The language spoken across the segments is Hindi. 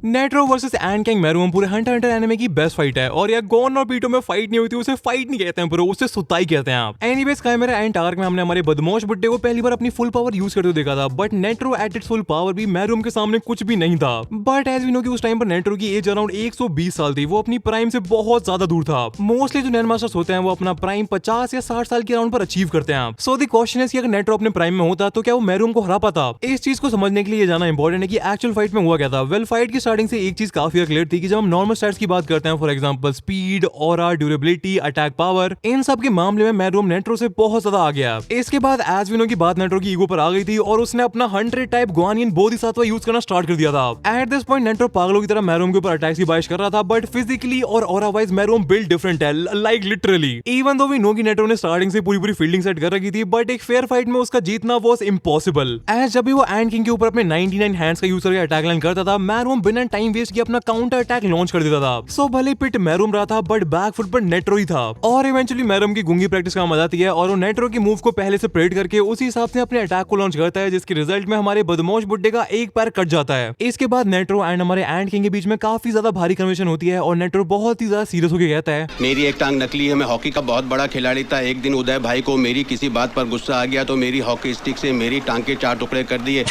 नेट्रो वर्सेस एंड किंग मेरुम पूरे हंटर हंटर एनिमे की बेस्ट फाइट है और यार गोन और पीटो में फाइट नहीं होती, उसे फाइट नहीं कहते हैं ब्रो, उसे सुताई कहते हैं आप। एनीवेज काइमेरा एंड आर्क में हमने हमारे बदमाश बुड्ढे को पहली बार अपनी फुल पावर यूज करते हुए देखा था, but Nitro at its full power भी मेरुम के सामने कुछ भी नहीं था। बट एज वी नो कि उस टाइम पर नेट्रो की एज अराउंड 120 साल थी, वो अपनी प्राइम से बहुत ज्यादा दूर था। मोस्टली जो नैन मास्टर्स होते हैं वो अपना प्राइम 50 या 60 साल के अराउंड पर अचीव करते हैं। सो द क्वेश्चन है कि अगर नेट्रो अपने प्राइम में होता तो क्या वो मेरुम को हरा पाता? इस चीज को समझने के लिए ये जाना इंपॉर्टेंट है कि एक्चुअल फाइट में हुआ क्या था। वेल, फाइट की स्टार्टिंग से एक चीज काफी क्लियर थी कि जब हम नॉर्मल स्टैट्स की बात करते हैं, for example speed, aura, durability, attack power, इन सब के मामले में मेरुम नेट्रो से बहुत ज्यादा आ गया। इसके बाद एज वी नो की बात नेट्रो की ईगो पर आ गई थी और उसने अपना 100 टाइप गुआनियन बोधिसत्व यूज करना स्टार्ट कर दिया था। एट दिस पॉइंट नेट्रो पागलों की तरह मेरुम के ऊपर अटैक्स की बारिश कर रहा था, बट फिजिकली और aura wise Meruem build different है, like literally. Even though we know की नेट्रो ने स्टार्टिंग से पूरी फील्डिंग सेट कर रखी थी, बट एक फेयर फाइट में उसका जीतना वाज इम्पॉसिबल। एज जब भी वो एंड किंग के ऊपर अपने 99 हैंड्स का यूज करके अटैक लाइन करता था, मेरुम बिना टाइम वेस्ट किए अपना काउंटर अटैक लॉन्च कर देता था। सो भले पिट मेरुम रहा था, बट बैक फुट पर नेट्रो ही था। और इवेंचुअली मेरुम की गुंगी प्रैक्टिस काम आ जाती है और वो नेट्रो की मूव को पहले से प्रेडिक्ट करके उसी हिसाब से अपने अटैक को लॉन्च करता है, जिसके रिजल्ट में हमारे बदमाश बुड्ढे का एक पैर कट जाता है। इसके बाद नेट्रो एंड हमारे एंड किंग के बीच में काफी ज्यादा भारी कन्वर्सेशन होती है और नेट्रो बहुत ही ज्यादा सीरियस होकर कहता है, मेरी एक टांग नकली है, मैं हॉकी का बहुत बड़ा खिलाड़ी था। एक दिन उदय भाई को मेरी किसी बात पर गुस्सा आ गया तो मेरी हॉकी स्टिक से मेरी टांग के 4 टुकड़े कर दिए।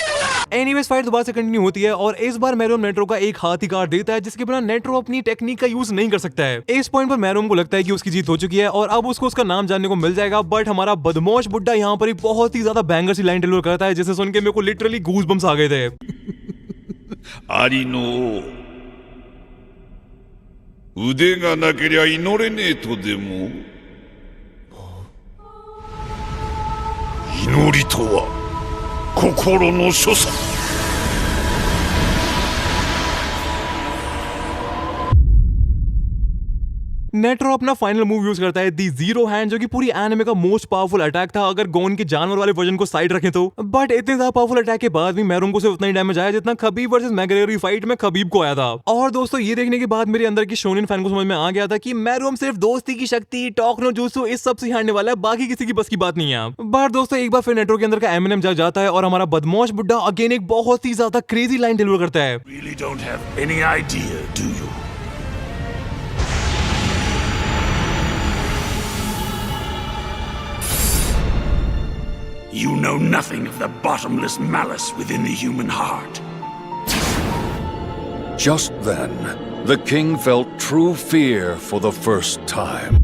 एनीवेज फाइट दोबारा से कंटिन्यू होती है और इस बार मेरुम नेट्रो का एक हाथ ही काट देता है, जिसके बिना नेट्रो अपनी टेक्निक का यूज नहीं कर सकता है। इस पॉइंट पर मेरुम को लगता है कि उसकी जीत हो चुकी है और अब उसको उसका नाम जानने को मिल जाएगा, बट हमारा बदमाश बुड्ढा यहाँ पर बहुत ही ज्यादा बैंगर सी लाइन डिलीवर करता है, जिसे सुन के मेरे को लिटरली गूज बम्स आ गए थे। आरी नो उदे गा ना केरिया इनोरे ने तो देमो इनोरी तो वा कोकोरो नो शोसा। नेट्रो अपना फाइनल मूव यूज करता है दी जीरो हैंड, जो कि पूरी एनिमे का मोस्ट पावरफुल अटैक था अगर गोन के जानवर वाले वर्जन को साइड रखें तो। बट इतने ज्यादा पावरफुल अटैक के बाद भी मेरुम को सिर्फ उतना ही डैमेज आया जितना खबीब वर्सेस मैग्रेगोर की फाइट में खबीब को आया था। और दोस्तों ये देखने के बाद मेरे अंदर की शोनिन फैन को समझ में आ गया था कि मेरुम सिर्फ दोस्ती की शक्ति, टॉक नो जुत्सु इस सब सिखाने वाला है, बाकी किसी की बस की बात नहीं है। बट दोस्तों एक बार फिर नेट्रो के अंदर का एमिनेम जग जाता है और हमारा बदमाश बुड्ढा अगेन एक बहुत ही ज्यादा क्रेजी लाइन डिलीवर करता है। Really don't have any idea, do you? You know nothing of the bottomless malice within the human heart. Just then, the king felt true fear for the first time.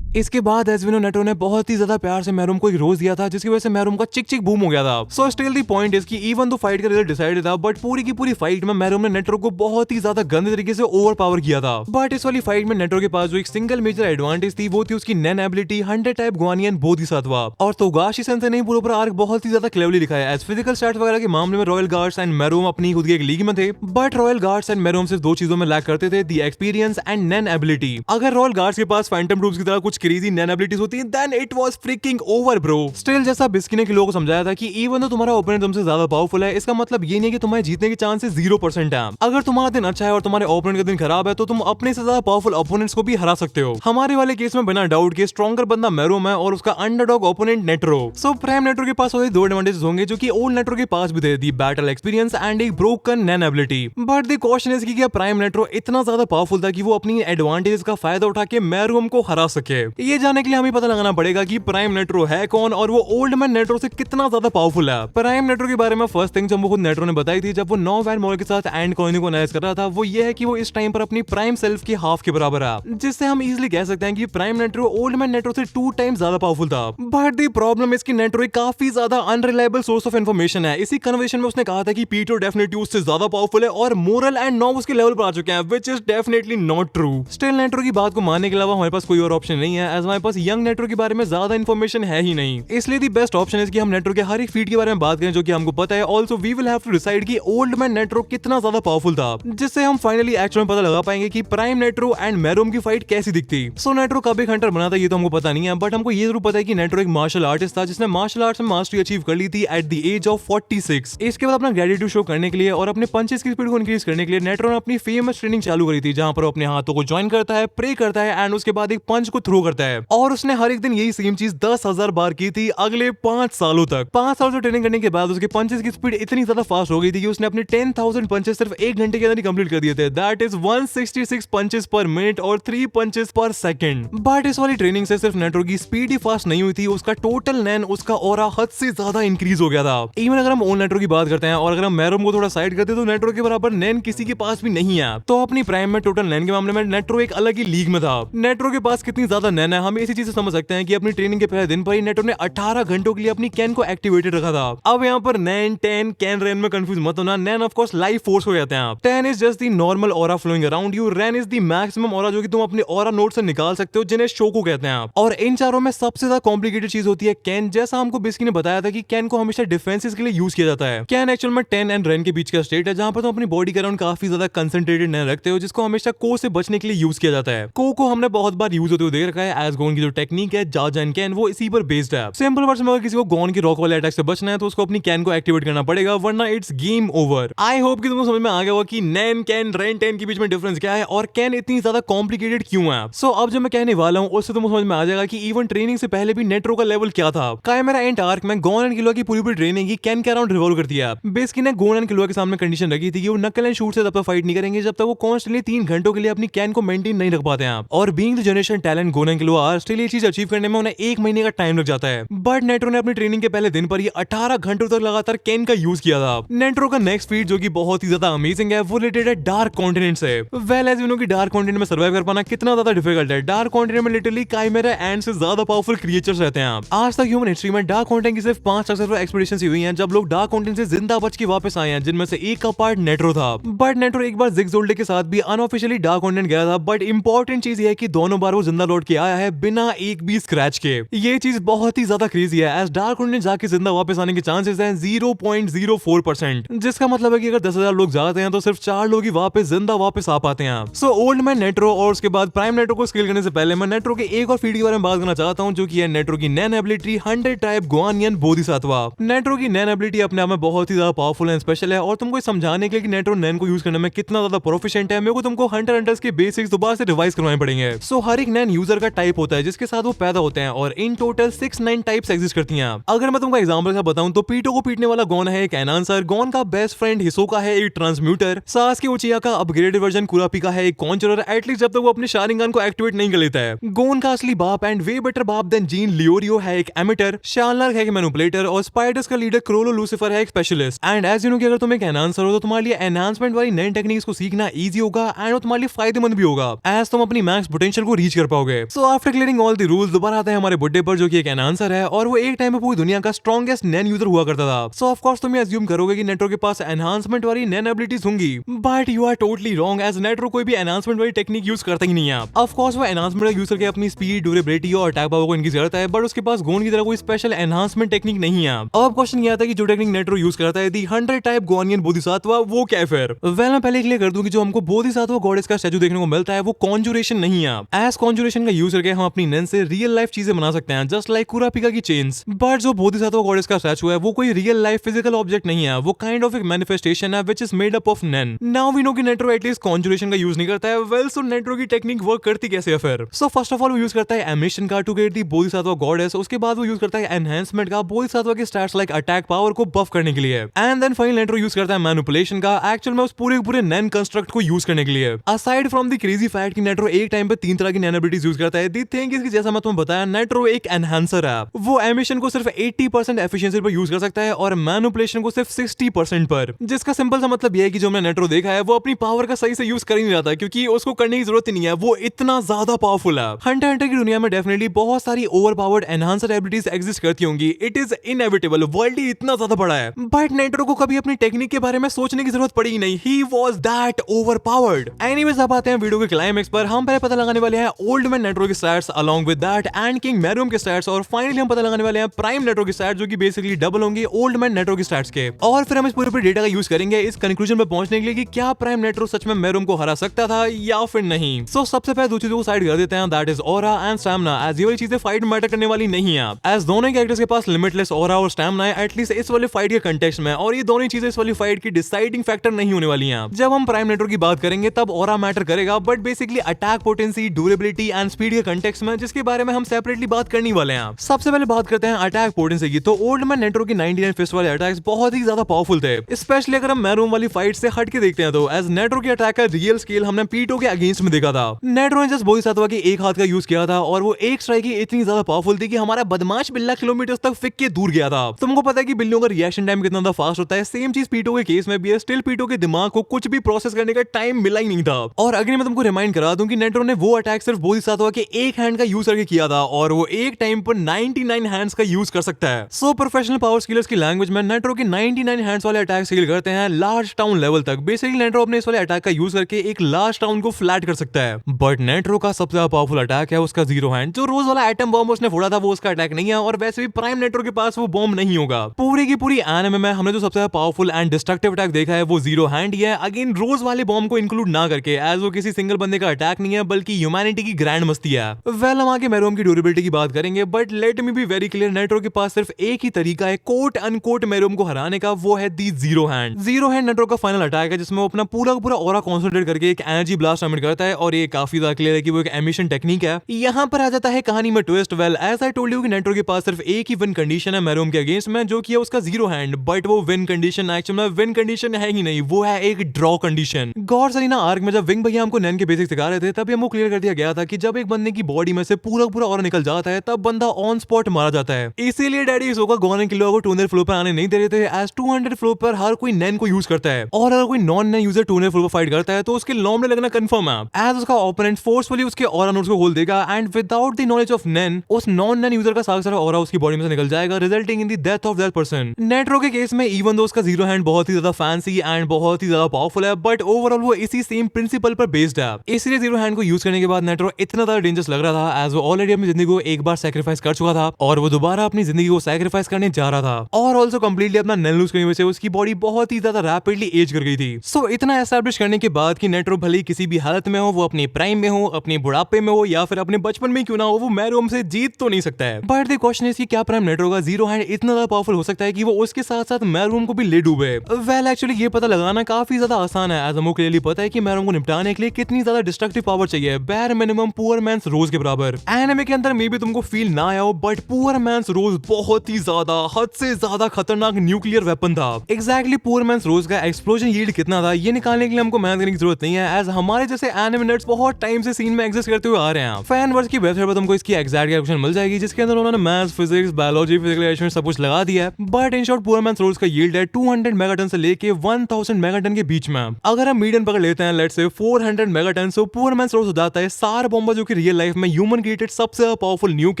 इसके बाद एज वी नो नेट्रो ने बहुत ही ज्यादा प्यार से मेरुम को एक रोज दिया था, जिसकी वजह से मेरुम का चिक चिक बूम हो गया था। So still the point is कि इवन दो फाइट का रिजल्ट डिसाइडेड था, बट पूरी की पूरी फाइट में मेरुम ने नेट्रो को बहुत ही ज्यादा गंदे तरीके से ओवर पावर किया था। बट इस वाली फाइट में नेट्रो के पास जो एक सिंगल मेजर एडवांटेज थी वो थी उसकी नैन एबिलिटी 100 टाइप गुआनियन बोधिसत्व। और तोगाशी सेंसे ने पूरे ऊपर आर्क बहुत ही ज्यादा क्लेवरली दिखाया। एज फिजिकल स्टैट्स वगैरह के मामले में रॉयल गार्ड्स एंड मेरुम अपनी खुद की एक लीग में थे, but royal guards and Meruem सिर्फ दो चीजों में लैक करते थे, the experience and nen ability. अगर रॉयल गार्ड्स के पास फैंटम ट्रूप्स की तरह कुछ क्रेजी नैन एबिलिटी होती है, then it was freaking over bro। Still जैसा बिस्की ने लोगों को समझाया था कि इवन तो तुम्हारा ओपोनेंट तुमसे ज्यादा पावरफुल है, इसका मतलब ये नहीं कि तुम्हारे जीतने के चांसेस 0% है। अगर तुम्हारा दिन अच्छा है और तुम्हारे ओपोनेंट का दिन खराब है तो तुम अपने से ज्यादा पावरफुल ओपोनेंट्स को भी हरा सकते हो। हमारे वाले केस में बिना डाउट के स्ट्रॉन्गर बंदा मेरुम है और उसका underdog opponent Nitro. So prime Nitro के पास दो एडवांटेजेस होंगे जो कि ओल्ड नेट्रो के पास भी थे, दी बैटल एक्सपीरियंस एंड एक broken nen ability. But the question is कि क्या प्राइम नेट्रो इतना ज्यादा पावरफुल था कि वो अपनी एडवांटेजेस का फायदा उठा के मेरुम को हरा सके? ये जानने के लिए हमें पता लगाना पड़ेगा कि प्राइम नेट्रो है कौन और वो ओल्ड मैन नेट्रो से कितना ज्यादा पावरफुल है। प्राइम नेट्रो के बारे में फर्स्ट थिंग जब वो खुद नेट्रो ने बताई थी जब वो 9 वैन मॉल के साथ एंड कॉलोनी को एनालाइज कर रहा था, वो ये है कि वो इस टाइम पर अपनी प्राइम सेल्फ के हाफ के बराबर है, जिससे हम इजीली कह सकते हैं कि prime Nitro old man Nitro से 2 टाइम्स ज्यादा पावरफुल था। बट द प्रॉब्लम इसकी नेट्रो एक काफी ज्यादा अनरिलायबल सोर्स ऑफ इन्फॉर्मेशन है। इसी कन्वर्सेशन में उसने कहा था कि पीटो डेफिनेटली उससे ज्यादा पावरफुल है और मोरल एंड नॉब उसके लेवल पर आ चुके हैं, which is definitely not true. Still Nitro की बात को मानने के अलावा हमारे पास कोई और ऑप्शन नहीं है, एज हमारे पास यंग नेट्रो के बारे में ज्यादा इन्फॉर्मेशन है ही नहीं। इसलिए दी बेस्ट ऑप्शन है कि हम नेट्रो के हर एक फीट के बारे में बात करें जो कि हमको पता है। Also we will have to decide कि ओल्ड मैन नेट्रो कितना ज्यादा पावरफुल था, जिससे हम फाइनली एक्चुअल में पता लगा पाएंगे कि प्राइम नेट्रो एंड मेरुम की फाइट कैसी दिखती। सो नेट्रो कब एक हंटर बना था ये तो हमको पता नहीं है, बट हमको ये जरूर पता है कि नेट्रो एक मार्शल आर्टिस्ट था जिसने मार्शल आर्ट्स में मास्टरी अचीव कर ली थी एट द एज ऑफ 46। इसके बाद अपना ग्रेटिट्यूड शो करने के लिए और अपने पंचेस की स्पीड को इंक्रीज करने के लिए नेट्रो ने अपनी फेमस ट्रेनिंग चालू करी थी, जहां पर अपने हाथों को ज्वाइन करता है, प्रे करता है एंड उसके बाद एक पंच को थ्रो करता है और उसने हर एक दिन यही सेम चीज 10,000 बार की थी अगले 5 सालों तक। 5 साल से ट्रेनिंग करने के बाद उसके पंचेस की स्पीड इतनी ज्यादा फास्ट हो गई थी कि उसने अपने 10,000 पंचेस सिर्फ 1 घंटे के अंदर ही कंप्लीट कर दिए थे। दैट इज 166 पंचेस पर मिनट और 3 पंचेस पर सेकंड। बट इस वाली ट्रेनिंग से सिर्फ नेट्रो की स्पीड ही फास्ट नहीं हुई थी, उसका टोटल नैन, उसका ऑरा हद से ज्यादा इंक्रीज हो गया था। इवन अगर हम ओन नेट्रो की बात करते हैं और अगर हम मैरोम को थोड़ा साइड करते हैं तो नेट्रो के बराबर नैन किसी के पास भी नहीं है। तो अपनी प्राइम में टोटल नैन के मामले में नेट्रो एक अलग ही लीग में था। नेट्रो के पास कितनी ज्यादा नैन है हम इसी चीज से समझ सकते हैं कि अपनी ट्रेनिंग के पहले दिन पर ही नेट्रो ने 18 घंटों के लिए अपनी कैन को एक्टिवेटेड रखा था। अब यहाँ पर नैन, 10, कैन, रेन में कंफ्यूज मत होना। Nen of course life force हो जाते हैं आप। 10 is just the normal aura flowing around you. Ren is the maximum aura जो कि तुम अपने ऑरा नोड से निकाल सकते हो, जिन्हें शोको कहते हैं आप। और इन चारों में सबसे ज्यादा कॉम्प्लिकेटेड चीज होती है कैन। जैसा हमको बिस्की ने बताया था कि कैन को हमेशा डिफेंसेस के लिए यूज किया जाता है। कैन एक्चुअल में 10 एंड रेन के बीच का स्टेट है जहां पर तुम अपनी बॉडी के अराउंड काफी ज्यादा कंसंट्रेटेड नहीं रखते हो, जिसको हमेशा को से बचने के लिए यूज किया जाता है। को हमने बहुत बार यूज होते हुए देख रखा है। एज गोन की जो टेक्निक है जाजा एंड कैन वो इसी पर बेस्ड है। सिंपल वर्ड्स में अगर किसी को गोन की रॉक वाले अटैक से बचना है तो उसको अपनी कैन को एक्टिवेट करना पड़ेगा, वरना it's game over. I hope कि तुमको समझ में आ गया होगा कि नैन, कैन, रेन, 10 के बीच में डिफरेंस क्या है और कैन इतनी ज्यादा कॉम्प्लिकेटेड क्यों है। सो अब जो मैं कहने वाला हूँ उससे तुमको समझ में आ जाएगा कि इवन ट्रेनिंग से पहले भी नेट्रो का लेवल क्या था। काइमेरा एंड आर्क में गोन एंड किलोआ की पूरी ट्रेनिंग ही कैन के अराउंड रिवॉल्व करती है। बेसिकली ने गोन एंड किलोआ के सामने कंडीशन रखी थी कि वो नकल एंड शूट से तब तक फाइट नहीं करेंगे जब तक वो कॉन्स्टेंटली 3 घंटों के लिए अपनी कैन को मेंटेन नहीं रख पाते हैं। और being the generation talent gone and Killua are still ये चीज अचीव करने में उन्हें 1 महीने का टाइम लग जाता है। बट नेट्रो ने अपनी ट्रेनिंग के पहले दिन पर ही 18 घंटों तक लगातार कैन का यूज किया था। नेट्रो का नेक्स्ट फीट जो कि बहुत ही ज्यादा अमेजिंग है वो रिलेटेड है डार्क कॉन्टिनेंट से। वेल एज यू नो कि डार्क कॉन्टिनेंट में सर्वाइव कर पाना कितना ज्यादा डिफिकल्ट है। डार्क कॉन्टिनेंट में लिटरली काइमेरा एंड से ज्यादा पावरफुल क्रिएचर्स रहते हैं। आज तक ह्यूमन हिस्ट्री में डार्क कॉन्टिनेंट की सिर्फ 5 सक्सेसफुल एक्सपीडिशंस हुई हैं जब लोग डार्क कॉन्टिनेंट से जिंदा बच के वापस आए हैं, जिनमें से एक का पार्ट नेट्रो था। बट नेट्रो एक बार जिग्जोल्डे के साथ भी अनऑफिशियली डार्क कॉन्टिनेंट गया था। बट इंपॉर्टेंट चीज ये है कि दोनों बार वो जिंदा लौट के आया है बिना एक भी स्क्रैच के। ये चीज बहुत ही ज्यादा क्रेजी है एज डार्क कॉन्टिनेंट जाके जिंदा वापस आने के चांसेस हैं 0.04%, जिसका मतलब है कि अगर 10,000 लोग जाते हैं तो सिर्फ 4 लोग ही वापस आ पाते हैं। सो ओल्ड मैन नेट्रो और उसके बाद प्राइम नेट्रो को स्किल करने से पहले मैं नेट्रो के एक और फीड के बारे में बात करना चाहता हूं जो कि है नेट्रो की नैन एबिलिटी 100 टाइप गुआनियन बोधिसत्वा। नेट्रो की नैन एबिलिटी अपने आप में बहुत ही ज्यादा पावरफुल एंड स्पेशल है और तुमको समझाने के लिए कि नेट्रो नैन को यूज करने में कितना ज्यादा प्रोफिशिएंट है मेरे को तुमको हंटर्स के बेसिक्स दोबारा से रिवाइज करवाने पड़ेंगे। सो हर एक नैन यूजर का टाइप होता है जिसके साथ वो पैदा होते हैं और इन टोटल 6 9 टाइप्स एग्जिस्ट करती हैं। अगर मैं तुमको एग्जांपल का बताऊं तो पीटो को पीटने वाला गॉन है एक एनहांसर, गॉन का बेस्ट फ्रेंड हिसोका है एक ट्रांसम्यूटर, सास के उचिया का अपग्रेडेड वर्जन कुरापी का है एक कॉन्चरर, एटलीस्ट जब तक वो अपने शारिंगन को एक्टिवेट नहीं कर लेता है। गोन का असली बाप एंड वे बेटर बाप देन जीन लियोरियो है एक एमिटर, शानलर है एक मैनिपुलेटर और स्पाइडर्स का लीडर क्रोलो लूसिफर है एक specialist. And as you know कि अगर तुम एक एनहांसर हो तो तुम्हारे लिए एनहांसमेंट वाली नई टेक्निक्स को सीखना इजी होगा एंड वो तुम्हारे लिए फायदेमंद भी होगा एज तुम अपनी मैक्स पोटेंशियल को रीच कर पाओगे। So after clearing all the rules दोबारा आते हैं हमारे बुड्ढे पर जो कि एक एनहांसर है और वो एक टाइम में पूरी दुनिया का स्ट्रॉन्गेस्ट नैन यूजर हुआ करता था। सो ऑफ कोर्स तुम ये अज्यूम करोगे कि नेट्रो के पास एनहांसमेंट वाली नैन एबिलिटीज होंगी, but you are totally wrong as Netero कोई भी एनहांसमेंट वाली टेक्निक यूज करता ही नहीं है। ऑफ कोर्स वो एनहांसमेंट यूज करके अपनी स्पीड, ड्यूरेबिलिटी और अटैक पावर को इनकी जरूरत है, बट उसके पास गोन की तरह कोई स्पेशल एनहांसमेंट टेक्निक नहीं है। अब क्वेश्चन ये आता है कि जो टेक्निक नेट्रो यूज करता है दी 100 टाइप गुआनियन बोधिसत्वा वो क्या है फिर? वेल मैं पहले क्लियर कर दूं कि जो हमको बोधिसत्वा गॉडेस का स्टैचू देखने को मिलता है वो कॉन्जुरेशन नहीं है। एज कॉन्जुरेशन का यूज करके हम अपनी नैन से रियल लाइफ चीजें बना सकते हैं जस्ट लाइक कुरापिका की चेन्स, बट जो बोधिसत्वा गॉडेस का स्टैचू है वो कोई रियल लाइफ फिजिकल ऑब्जेक्ट नहीं है, वो काइंड ऑफ एक मैनिफेस्टेशन है which is made up of nen. Now we know कि नेट्रो एटलीस्ट कॉन्जुरेशन का यूज नहीं करता है। वेल सो नेट्रो की टेक्निक वर्क करती कैसे है फिर? सो फर्स्ट ऑफ ऑल वो यूज करता है एमिशन का to get the Bodhisattva goddess, उसके बाद वो यूज करता है एनहांसमेंट का बोधिसत्वा के स्टैट्स लाइक अटैक पावर को बफ करने के लिए, and then finally Netero use करता है मैनिपुलेशन का एक्चुअल में उस पूरे नैन कंस्ट्रक्ट को यूज करने के लिए। Aside from the crazy fact कि नेट्रो एक टाइम पे 3 तरह की नैन एबिलिटीज यूज करता है, दी थिंग इज कि जैसा मैं तुम्हें बताया नेट्रो एक एनहांसर है। वो एमिशन को सिर्फ 80% एफिशिएंसी पर यूज कर सकता है और मैनिपुलेशन को सिर्फ 60% पर, जिसका सिंपल सा मतलब ये है कि जो हमने नेट्रो देखा है वो अपनी पावर का सही से यूज कर ही नहीं रहा था क्योंकि उसको करने की जरूरत ही नहीं है, वो इतना ज्यादा पावरफुल है। हंटर की दुनिया में डेफिनेटली बहुत सारी over powered enhancer abilities exist करती होंगी, इट इज इनएविटेबल, वर्ल्ड ही इतना ज्यादा बड़ा है। बट नेट्रो को कभी अपनी टेक्निक के बारे में सोचने की जरूरत पड़ी ही नहीं, he was that overpowered. Anyways अब आते हैं वीडियो के क्लाइमेक्स पर। हम पहले पता लगाने वाले हैं ओल्ड मैन नेट्रो के stats along with that and king Mariam के स्टैट्स, और फाइनली हम पता लगाने वाले हैं प्राइम नेट्रो के स्टैट्स जो कि बेसिकली डबल होंगे ओल्ड मैन नेट्रो के स्टैट्स के। और फिर हम इस पूरे डेटा का यूज करेंगे इस कंक्लूजन पर पहुंचने के लिए कि क्या प्राइम नेट्रो सच में मैरियम को हरा सकता था या फिर नहीं। सो सबसे पहले दो चीजों को साइड कर देते हैं, that is aura and stamina, as ये वाली चीजें फाइट मैटर करने वाली नहीं है, एज दोनों कैरेक्टर्स के पास लिमिटलेस ऑरा और स्टैमिना है एटलीस्ट इस वाले फाइट के कंटेक्स्ट में, और ये दोनों चीजें इस वाली फाइट की डिसाइडिंग फैक्टर नहीं होने वाली हैं। जब हम प्राइम नेट्रो की बात करेंगे तब ऑरा मैटर करेगा, but basically attack potency, durability and speed के के कंटेक्स्ट में, जिसके बारे में हम सेपरेटली बात करने वाले हैं। सबसे पहले बात करते हैं अटैक पोटेंसी की। तो ओल्ड मैन नेट्रो की 99 फिस्ट वाले अटैक्स बहुत ही ज्यादा पावरफुल थे, स्पेशली अगर हम मैरोम वाली फाइट से हट के देखते हैं तो एज नेट्रो के अटैक का रियल स्केल हमने पीटो के अगेंस्ट में देखा था। नेट्रो ने जस्ट बोधिसत्व के एक हाथ का यूज किया था और वो एक स्ट्राइक ही इतनी ज्यादा पावरफुल थी कि हमारा बदमाश बिल्ला किलोमीटर तक फिक के दूर गया था। तुमको पता है कि बिल्लियों का रिएक्शन टाइम कितना ज्यादा फास्ट होता है, सेम चीज पीटो के केस में भी है। स्टिल पीटो के दिमाग को कुछ भी प्रोसेस करने का टाइम मिला ही नहीं था। और अगर मैं तुमको रिमाइंड करा दूं कि नेट्रो ने वो अटैक सिर्फ बोधिसत्व के एक हैंड का यूज करके किया था और वो एक टाइम पर 99 हैंड्स का यूज कर सकता है। सो प्रोफेशनल पावर स्किलर्स की लैंग्वेज में नेट्रो के 99 हैंड्स वाले अटैक स्किल करते हैं लार्ज टाउन लेवल तक। बेसिकली नेट्रो अपने इस वाले अटैक का यूज करके एक लार्ज टाउन को फ्लैट कर सकता है। बट नेट्रो का सबसे ज्यादा पावरफुल अटैक है उसका जीरो हैंड। जो रोज वाला एटम बॉम्ब उसने फोड़ा था वो उसका अटैक नहीं है, और वैसे भी प्राइम नेट्रो के पास वो बॉम्ब नहीं होगा। पूरी की पूरी एनिमे में हमने जो सबसे ज्यादा पावरफुल एंड डिस्ट्रक्टिव अटैक देखा है वो जीरो हैंड ही है, अगेन रोज वाले बॉम्ब को इंक्लूड ना करके, एज वो किसी सिंगल बंदे का अटैक नहीं है बल्कि ह्यूमैनिटी की ग्रैंड मस्ती है। वेल हम आगे मैरोम की ड्यूरेबिलिटी की बात करेंगे, but let me be very clear, Nitro के पास सिर्फ एक ही तरीका है कोट अनकोट मैरोम को हराने का, वो है the zero hand. Zero hand Netero का फाइनल अटैक है जिसमें वो अपना पूरा का पूरा ऑरा कॉन्सेंट्रेट करके एक एनर्जी ब्लास्ट एमिट करता है, और ये काफी ज्यादा क्लियर है कि वो एक एमिशन टेक्निक है। यहाँ पर आ जाता है कहानी में twist. Well as I told you कि नेट्रो के पास सिर्फ एक ही विन कंडीशन है मैरोम के अगेंस्ट में, जो कि है उसका जीरो हैंड। बट वो विन कंडीशन एक्चुअली में विन कंडीशन है ही नहीं, वो है एक draw condition. God Selina arc में जब विंग भैया हमको नैन के बेसिक सिखा रहे थे तब हमको क्लियर कर दिया गया था कि जब एक बंदे की बॉडी में से पूरा पूरा ऑरा निकल जाता है तब बंदा ऑन स्पॉट मारा जाता है। इसीलिए डैडी इसोका गॉन एंड किलो को 200 फ्लोर पर आने नहीं दे रहे थे, एज 200 फ्लोर पर हर कोई नैन को यूज करता है, और अगर कोई नॉन नैन यूजर 200 फ्लोर पर फाइट करता है तो उसके लॉम में लगना कंफर्म है, एज उसका ओपोनेंट फोर्सफुली उसके ऑरा नोड्स को खोल देगा and without the knowledge of Nen उस नॉन नैन यूजर का सारा ऑरा उसकी बॉडी में से निकल जाएगा, resulting in the death of that person. Nitro के केस में इवन दो उसका जीरो हैंड बहुत ही ज्यादा फैंसी एंड बहुत ही ज्यादा पावरफुल है, बट ओवरऑल वो इसी सेम प्रिंसिपल पर बेस्ड है। इसलिए जीरो हैंड को यूज करने के बाद नेट्रो इतना ज्यादा डेंजरस लग रहा था, एज वो ऑलरेडी अपनी जिंदगी को एक बार सैक्रिफाइस कर चुका था और वो दोबारा अपनी जिंदगी को सैक्रिफाइस करने जा रहा था, और ऑल्सो कंप्लीटली अपना नैन लूज करने की वजह से उसकी बॉडी बहुत ही ज्यादा रैपिडली एज कर गई थी। सो इतना एस्टैब्लिश करने के बाद कि नेट्रो भले ही किसी भी हालत में हो, वो अपने प्राइम में हो, अपने बुढ़ापे में हो या फिर अपने बचपन में क्यों ना हो, वो मैरोम से जीत तो नहीं सकता है। बट द क्वेश्चन इज कि क्या प्राइम नेट्रो का जीरो हैंड इतना ज्यादा पावरफुल हो सकता है कि वो उसके साथ साथ मैरोम को भी ले डूबे? वेल एक्चुअली ये पता लगाना काफी ज्यादा आसान है, एज हमको क्लियरली पता है कि मैरोम को निपटाने के लिए कितनी ज्यादा डिस्ट्रक्टिव पावर चाहिए, बेयर मिनिमम पुअर मैन्स रोज के बराबर। एनिमे के अंदर मे भी तुमको फील ना आया हो, बट पुअर मैन्स रोज बहुत ही ज्यादा हद से ज्यादा खतरनाक न्यूक्लियर वेपन था। एग्जैक्टली पुअर मैन्स रोज का एक्सप्लोजन यील्ड कितना था ये निकालने के लिए हमको मेहनत करने की जरूरत नहीं है, एज हमारे जैसे एनिमे नर्ड्स बहुत टाइम से सीन में एग्जिस्ट करते हुए आ रहे हैं। फैन वर्स की वेबसाइट पर तुमको इसकी एग्जैक्ट कैलकुलेशन मिल जाएगी, जिसके अंदर उन्होंने maths, physics, biology, physical elements सब कुछ लगा दिया है। But in short poor man's rose का यील्ड है 200 मेगाटन से लेके 1000 मेगाटन के बीच में। अगर हम मीडियन पकड़ लेते हैं let's say 400 megaton, so poor man's rose हो जाता है सार बॉम्ब जो कि रियल लाइफ में ह्यूमन क्रिएटेड सबसे पावरफुल न्यूक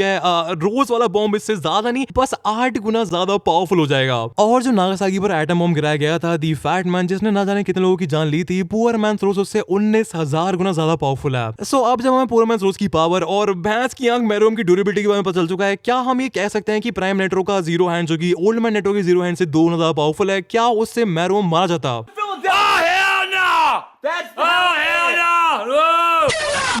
है। रोज वाला बॉम्ब इससे ज्यादा नहीं, बस 8 गुना ज्यादा पावरफुल हो जाएगा। और जो नागासाकी पर एटम बॉम्ब गिराया गया था, दी फैट मैन जिसने ना जाने कितने लोगों की जान ली थी, पुअर मैन्स रोज उससे 19,000 गुना ज्यादा पावरफुल है। सो अब जब हमें पुअर मैन्स रोज की पावर और भैंस की आंख मैरोम की ड्यूरेबिलिटी के बारे में पता चल चुका है, क्या हम ये कह सकते हैं कि प्राइम नेट्रो का जीरो हैंड जो कि ओल्ड मैन नेट्रो के जीरो हैंड से 2 गुना ज्यादा पावरफुल है, क्या उससे मैरोम मारा जाता?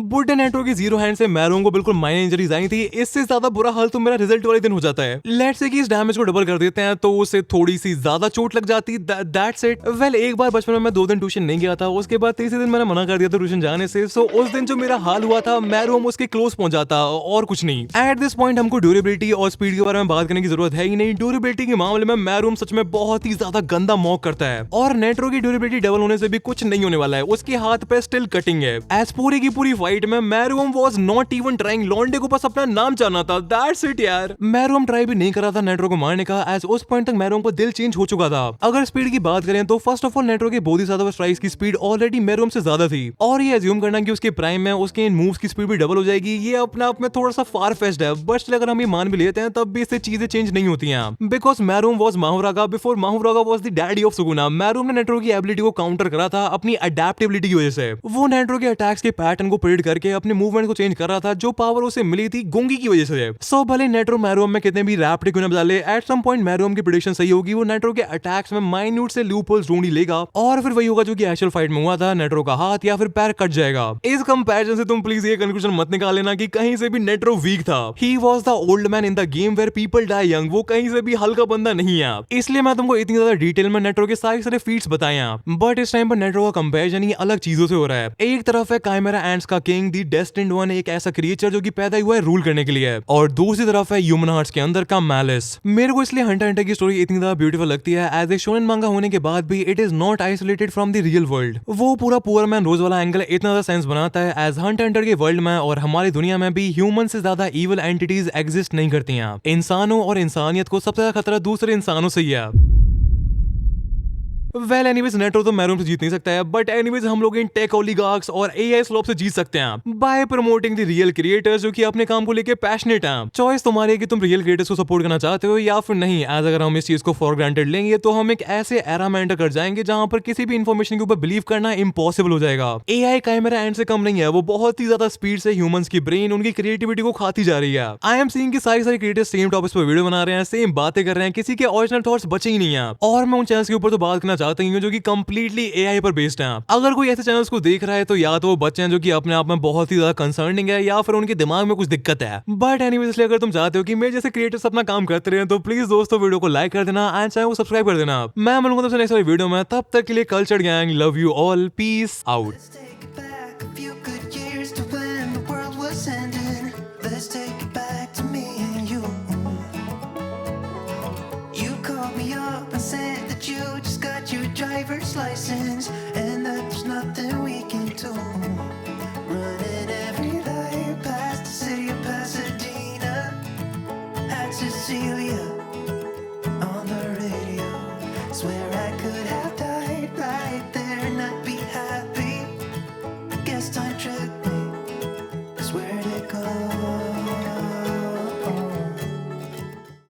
बुड्ढे नेट्रो की जीरो हैंड से मैरोम को बिल्कुल माइनर इंजरीज आई थी, इससे ज्यादा बुरा हाल तो मेरा रिजल्ट वाले दिन हो जाता है। लेट्स से कि इस डैमेज को डबल कर देते हैं तो उसे थोड़ी सी ज्यादा चोट लग जाती, दैट्स इट। वेल एक बार बचपन में मैं 2 दिन ट्यूशन नहीं गया था, उसके बाद तीसरे दिन मैंने मना कर दिया था ट्यूशन जाने से। सो उस दिन जो मेरा हाल हुआ था, मैरोम उसके क्लोज पहुंच जाता और कुछ नहीं। एट दिस पॉइंट हमको ड्यूरेबिलिटी और स्पीड के बारे में बात करने की जरूरत है ही नहीं। ड्यूरेबिलिटी के मामले में मैरोम सच में बहुत ही ज्यादा गंदा मॉक करता है, और नेट्रो की ड्यूरेबिलिटी डबल होने से भी कुछ नहीं होने वाला है, उसके हाथ पे स्टिल कटिंग है। एज पूरी की पूरी फाइट में मैरोम was not even trying, लॉन्डे को बस अपना नाम जानना था, that's it यार। मैरोम ट्राई भी नहीं कर रहा था नेट्रो को मारने का, एज उस पॉइंट तक मैरोम को दिल चेंज हो चुका था। अगर स्पीड की बात करें तो फर्स्ट ऑफ ऑल नेट्रो के बोधिसत्व स्ट्राइक्स की स्पीड ऑलरेडी मैरोम से ज्यादा थी, और ये अज्यूम करना कि उसके प्राइम में उसके इन मूव्स की स्पीड भी डबल हो जाएगी, ये अपने आप में थोड़ा सा फार फेच्ड है। बट अगर हम ये मान भी लेते हैं तब भी इससे चीजें चेंज नहीं होती हैं, because Meruem was Mahoraga before Mahoraga was the daddy of Sukuna. Meruem ने नेट्रो की एबिलिटी को काउंटर करा था अपनी अडेप्टेबिलिटी की वजह से। वो नेट्रो के अटैक्स के पैटर्न को प्रेडिक्ट करके अपने मूवमेंट को चेंज कर रहा था, जो पावर उसे मिली थी गुंगी की वजह से। सो भले नेट्रो मैरोम में कितने भी रैपिड क्यों ना बदले, एट सम पॉइंट मैरोम की प्रेडिक्शन सही होगी, वो नेट्रो के अटैक्स में माइन्यूट से लूपहोल्स ढूंढ ही लेगा, और फिर वही होगा जो कि एक्चुअल फाइट में हुआ था, नेट्रो का हाथ या फिर पैर कट जाएगा। इस कंपैरिजन से तुम प्लीज ये कंक्लूजन मत निकाल लेना कि कहीं से भी नेट्रो वीक था। He was the old man in the game where people die young, वो कहीं से भी हल्का बंदा नहीं है। इसलिए मैं तुमको इतनी ज्यादा डिटेल में नेट्रो के सारे फीट्स बताए हैं, बट इस टाइम पर नेट्रो का कंपैरिजन ही अलग चीजों से हो रहा है। एक तरफ है काइमेरा एंट्स का किंग, दी डेस्टिन्ड वन, एक ऐसा क्रिएचर जो कि पैदा हुआ है रूल करने के लिए, और दूसरी तरफ है ह्यूमन हार्ट्स के अंदर का मैलिस। मेरे को इसलिए हंटर हंटर की स्टोरी इतनी ज्यादा ब्यूटीफुल लगती है। एज ए शोनेन मांगा होने के बाद भी it is not isolated from the real world. वो पूरा पुअर मैन रोज वाला एंगल इतना ज्यादा सेंस बनाता है एज हंटर हंटर के वर्ल्ड में और हमारी दुनिया में भी ह्यूमन से ज्यादा इविल एंटिटीज एग्जिस्ट नहीं करती हैं। इंसानों और इंसानियत को सबसे ज्यादा खतरा दूसरे इंसानों से ही है। वेल एनीवेज नेटवर्क तो मैरून से जीत नहीं सकता है, बट एनीवेज हम लोग इन टेक ओलिगार्क्स और एआई स्लोप से जीत सकते हैं bye promoting the real creators जो कि अपने काम को लेके पैशनेट हैं। चॉइस तुम्हारी है कि तुम रियल क्रिएटर्स को सपोर्ट करना चाहते हो या फिर नहीं। एज अगर हम इस चीज को फॉर ग्रांटेड लेंगे तो हम एक ऐसे एरा में एंटर कर जाएंगे जहां पर किसी भी इंफॉर्मेशन के ऊपर बिलीव करना इम्पॉसिबल हो जाएगा। एआई कैमरा एंड से कम नहीं है, वो बहुत ही ज्यादा स्पीड से ह्यूमंस की ब्रेन, उनकी क्रिएटिविटी को खाती जा रही है। आई एम सीइंग कि सारे क्रिएटर्स सेम टॉपिक्स पर वीडियो बना रहे हैं, सेम बातें कर रहे हैं, किसी के ओरिजिनल थॉट्स बचे ही नहीं है। और मैं उन चैनल्स के ऊपर तो बात करना चाहता हूं जो कि कंप्लीटली एआई पर बेस्ड हैं। अगर कोई ऐसे चैनल्स को देख रहा है तो या तो वो बच्चे हैं जो कि अपने आप में बहुत ही ज्यादा कंसर्निंग है या फिर उनके दिमाग में कुछ दिक्कत है। बट एनीवेज इसलिए अगर तुम चाहते हो कि मेरे जैसे क्रिएटर्स अपना काम करते रहे तो प्लीज दोस्तों वीडियो को लाइक कर देना एंड चैनल को सब्सक्राइब कर देना। मैं मिलूंगा तुमसे नेक्स्ट वाली वीडियो में, तब तक के लिए cultured gang, love you all, peace out. Let's take it back a few good years to when the world was ending. Let's take it back to me and you. You called me up and said that you just got your driver's license.